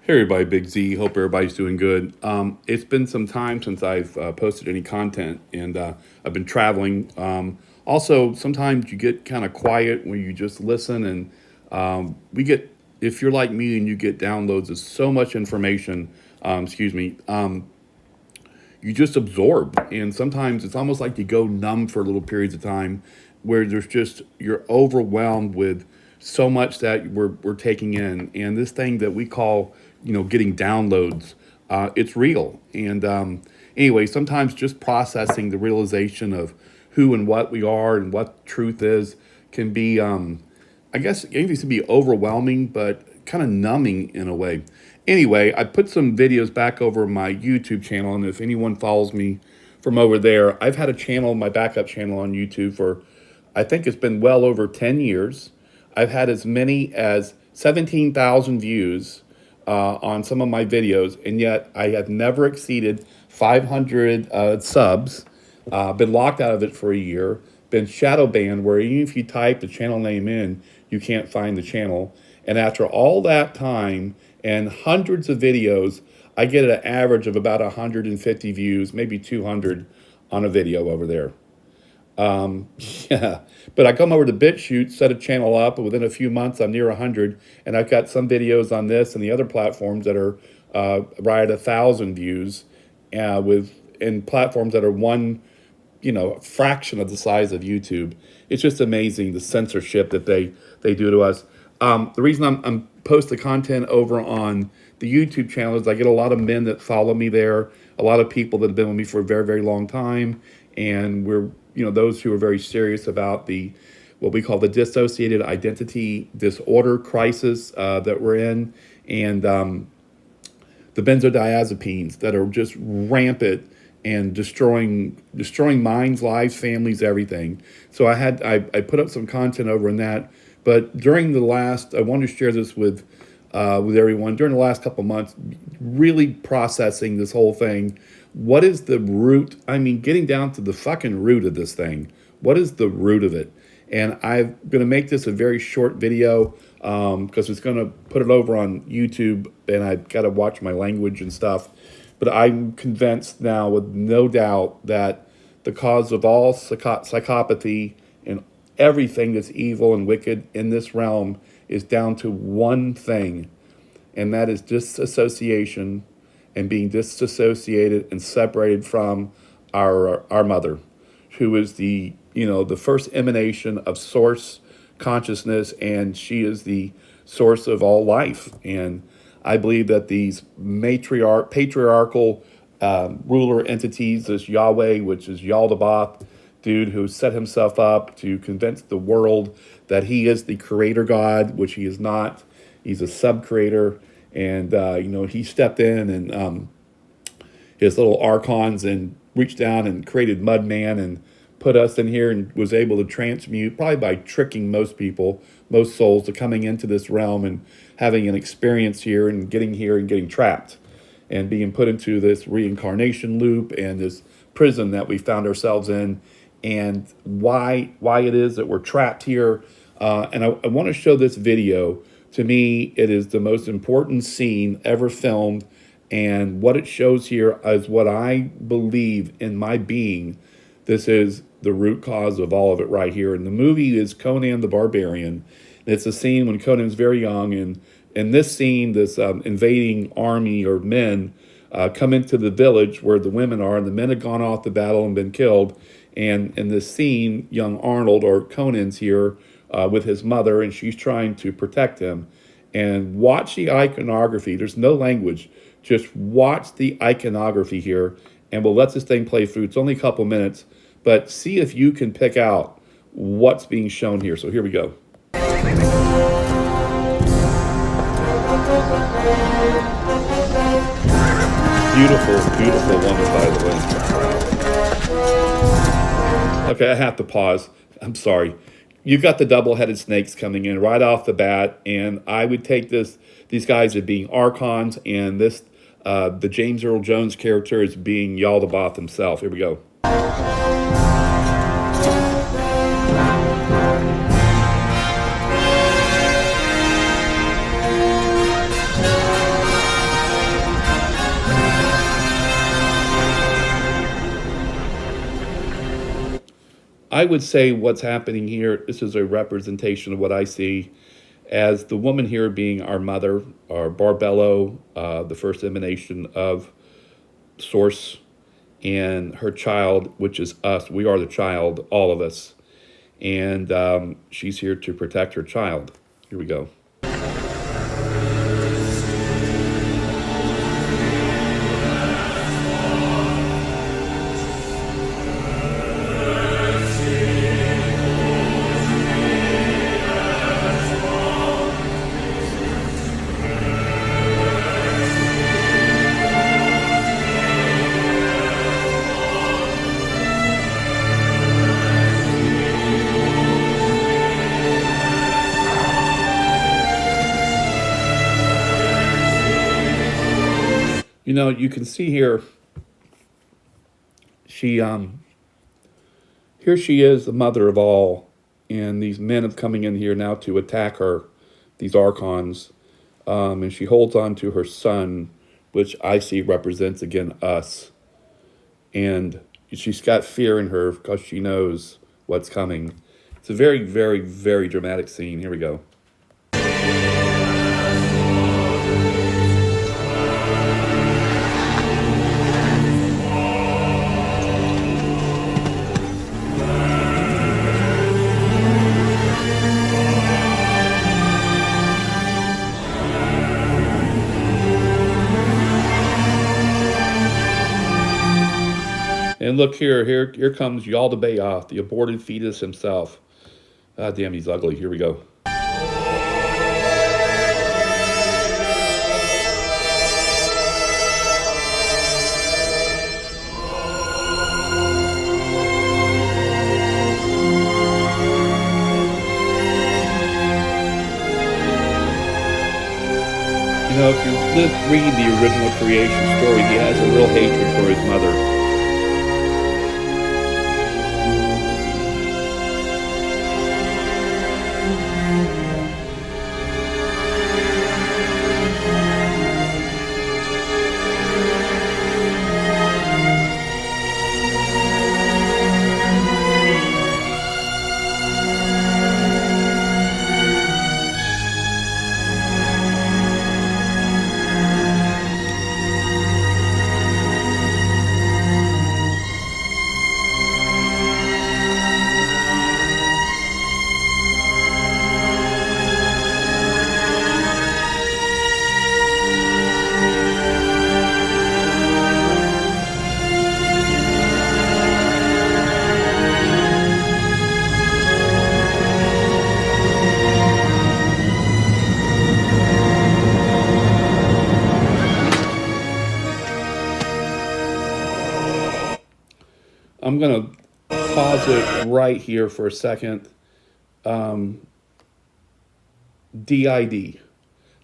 Hey everybody, Big Z. Hope everybody's doing good. It's been some time since I've posted any content, and I've been traveling. Also, sometimes you get kind of quiet when you just listen, and we get, if you're like me and you get downloads of so much information, excuse me, you just absorb. And sometimes it's almost like you go numb for little periods of time where there's just, you're overwhelmed with so much that we're taking in. And this thing that we call, getting downloads, it's real. And anyway, sometimes just processing the realization of who and what we are and what truth is can be, I guess, it can be overwhelming, but kind of numbing in a way. Anyway, I put some videos back over my YouTube channel, and if anyone follows me from over there, I've had a channel, my backup channel on YouTube for, I think it's been well over 10 years. I've had as many as 17,000 views on some of my videos, and yet I have never exceeded 500 subs. Been locked out of it for a year, been shadow banned, where even if you type the channel name in, you can't find the channel. And after all that time and hundreds of videos, I get an average of about 150 views, maybe 200 on a video over there. Yeah, but I come over to BitChute, set a channel up, and within a few months, I'm near 100, and I've got some videos on this and the other platforms that are right at 1,000 views, in platforms that are one, fraction of the size of YouTube. It's just amazing the censorship that they do to us. The reason I'm post the content over on the YouTube channel is I get a lot of men that follow me there, a lot of people that have been with me for a very, very long time, and we're those who are very serious about what we call the dissociated identity disorder crisis that we're in, and the benzodiazepines that are just rampant and destroying minds, lives, families, everything. So I put up some content over in that, but during the last, I want to share this with everyone, during the last couple of months, really processing this whole thing. What is the root? I mean, getting down to the fucking root of this thing. What is the root of it? And I'm going to make this a very short video because it's going to put it over on YouTube, and I've got to watch my language and stuff. But I'm convinced now with no doubt that the cause of all psychopathy and everything that's evil and wicked in this realm is down to one thing, and that is disassociation, and being disassociated and separated from our mother, who is the first emanation of source consciousness, and she is the source of all life. And I believe that these patriarchal ruler entities, this Yahweh, which is Yaldabaoth, dude who set himself up to convince the world that he is the creator God, which he is not. He's a sub-creator. And, he stepped in and his little archons and reached down and created Mudman and put us in here and was able to transmute, probably by tricking most people, most souls, to coming into this realm and having an experience here and getting trapped and being put into this reincarnation loop and this prison that we found ourselves in, and why it is that we're trapped here. And I want to show this video. To me, it is the most important scene ever filmed, and what it shows here is what I believe in my being. This is the root cause of all of it right here. And the movie is Conan the Barbarian. And it's a scene when Conan's very young, and in this scene, this invading army or men come into the village where the women are, and the men have gone off to battle and been killed. And in this scene, young Arnold, or Conan's here, with his mother, and she's trying to protect him. And watch the iconography. There's no language. Just watch the iconography here, and we'll let this thing play through. It's only a couple minutes, but see if you can pick out what's being shown here. So here we go. Beautiful, beautiful woman, by the way. Okay, I have to pause. I'm sorry. You've got the double-headed snakes coming in right off the bat, and I would take these guys as being archons, and the James Earl Jones character as being Yaldabaoth himself. Here we go. I would say what's happening here, this is a representation of what I see as the woman here being our mother, our Barbello, the first emanation of Source, and her child, which is us. We are the child, all of us. And she's here to protect her child. Here we go. You know, you can see here, she here she is, the mother of all, and these men have coming in here now to attack her, these archons, and she holds on to her son, which I see represents again us, and she's got fear in her because she knows what's coming. It's a very, very, very dramatic scene. Here we go. And look here comes Yaldabaoth, the aborted fetus himself. Ah, damn, he's ugly. Here we go. You know, if you read the original creation story, he has a real hatred for his mother. I'm going to pause it right here for a second. DID,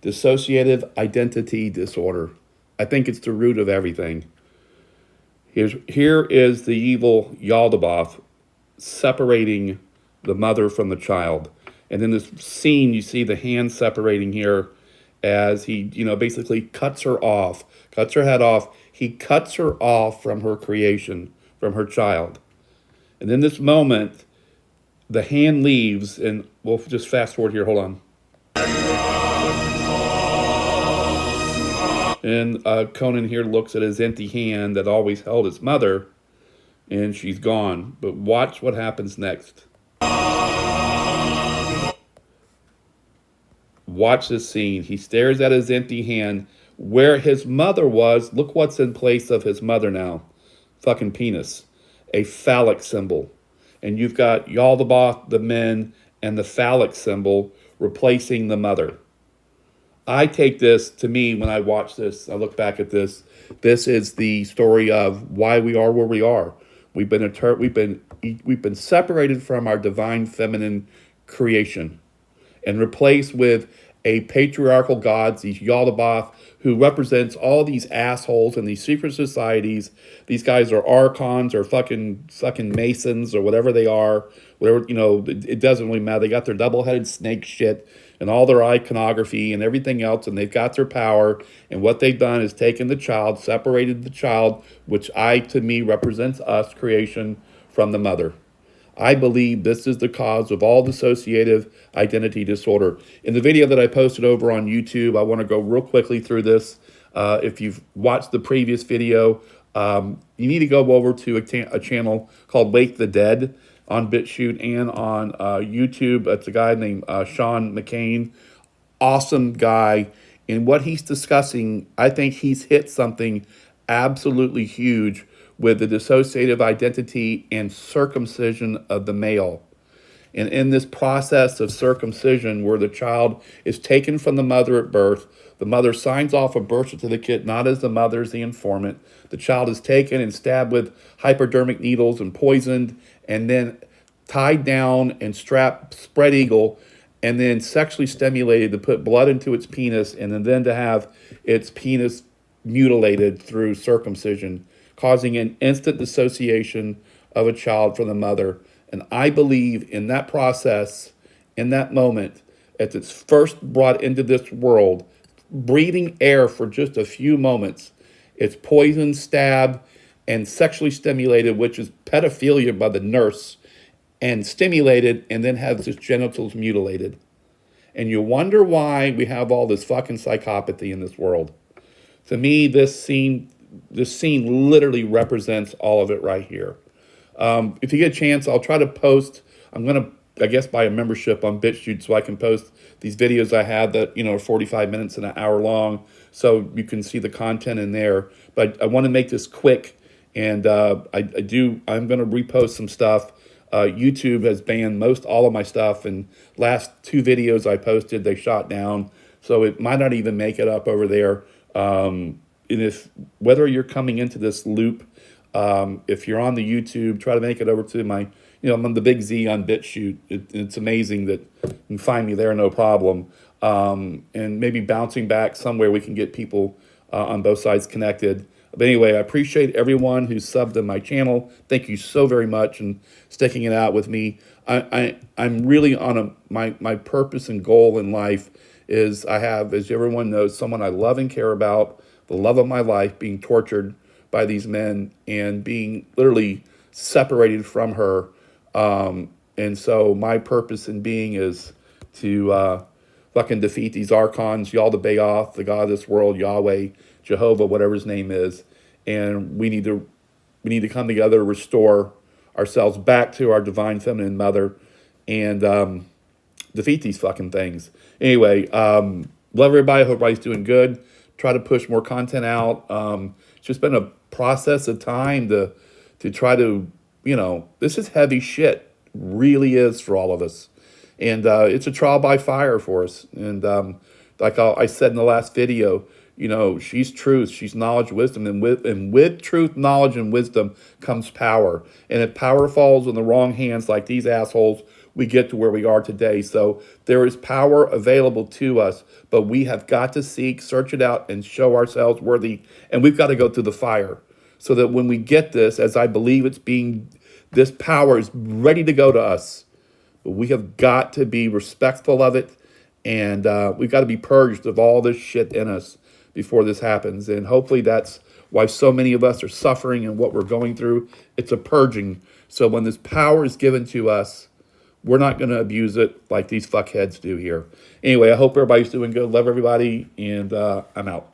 dissociative identity disorder. I think it's the root of everything. Here is the evil Yaldabaoth separating the mother from the child. And in this scene, you see the hand separating here as he, basically cuts her off, cuts her head off. He cuts her off from her creation, from her child. And in this moment, the hand leaves, and we'll just fast forward here, hold on. And Conan here looks at his empty hand that always held his mother, and she's gone. But watch what happens next. Watch this scene. He stares at his empty hand. Where his mother was, look what's in place of his mother now. Fucking penis. A phallic symbol. And you've got Yaldabaoth, the men, and the phallic symbol replacing the mother. I take this, to me, when I watch this, I look back at this, this is the story of why we are where we are. We've been separated from our divine feminine creation and replaced with a patriarchal gods, these Yaldabaoth, who represents all these assholes in these secret societies. These guys are archons or fucking masons or whatever they are. Whatever, it doesn't really matter. They got their double-headed snake shit and all their iconography and everything else, and they've got their power. And what they've done is taken the child, separated the child, which to me represents us, creation, from the mother. I believe this is the cause of all dissociative identity disorder. In the video that I posted over on YouTube, I want to go real quickly through this. If you've watched the previous video, you need to go over to a channel called Wake the Dead on BitChute and on YouTube. It's a guy named Sean McCain. Awesome guy. And what he's discussing, I think he's hit something absolutely huge with the dissociative identity and circumcision of the male. And in this process of circumcision, where the child is taken from the mother at birth, the mother signs off a birth certificate, not as the mother, as the informant. The child is taken and stabbed with hypodermic needles and poisoned, and then tied down and strapped, spread eagle, and then sexually stimulated to put blood into its penis, and then to have its penis mutilated through circumcision, causing an instant dissociation of a child from the mother. And I believe in that process, in that moment, as it's first brought into this world, breathing air for just a few moments, it's poisoned, stabbed, and sexually stimulated, which is pedophilia by the nurse, and stimulated, and then has its genitals mutilated. And you wonder why we have all this fucking psychopathy in this world. To me, this scene literally represents all of it right here. If you get a chance, I'll try to post. I'm going to, I guess, buy a membership on BitChute so I can post these videos I have that, are 45 minutes and an hour long, so you can see the content in there. But I want to make this quick, and I'm going to repost some stuff. YouTube has banned all of my stuff, and last 2 videos I posted, they shot down, so it might not even make it up over there. And whether you're coming into this loop, if you're on the YouTube, try to make it over to my, I'm on the big Z on BitChute. It's amazing that you can find me there, no problem. And maybe bouncing back somewhere we can get people on both sides connected. But anyway, I appreciate everyone who's subbed to my channel. Thank you so very much and sticking it out with me. I'm really on my purpose and goal in life is I have, as everyone knows, someone I love and care about, the love of my life, being tortured by these men and being literally separated from her. And so my purpose in being is to fucking defeat these archons, Yaldabaoth, the God of this world, Yahweh, Jehovah, whatever his name is. And we need to come together, restore ourselves back to our divine feminine mother, and defeat these fucking things. Anyway, love everybody. Hope everybody's doing good. Try to push more content out. It's just been a process of time to try to, this is heavy shit. Really is for all of us. And it's a trial by fire for us. And like I said in the last video, she's truth, she's knowledge, wisdom, and with truth, knowledge, and wisdom comes power. And if power falls in the wrong hands like these assholes, we get to where we are today. So there is power available to us, but we have got to seek, search it out, and show ourselves worthy. And we've got to go through the fire so that when we get this, as I believe this power is ready to go to us, but we have got to be respectful of it, and we've got to be purged of all this shit in us before this happens. And hopefully that's why so many of us are suffering and what we're going through. It's a purging. So when this power is given to us, we're not going to abuse it like these fuckheads do here. Anyway, I hope everybody's doing good. Love everybody, and I'm out.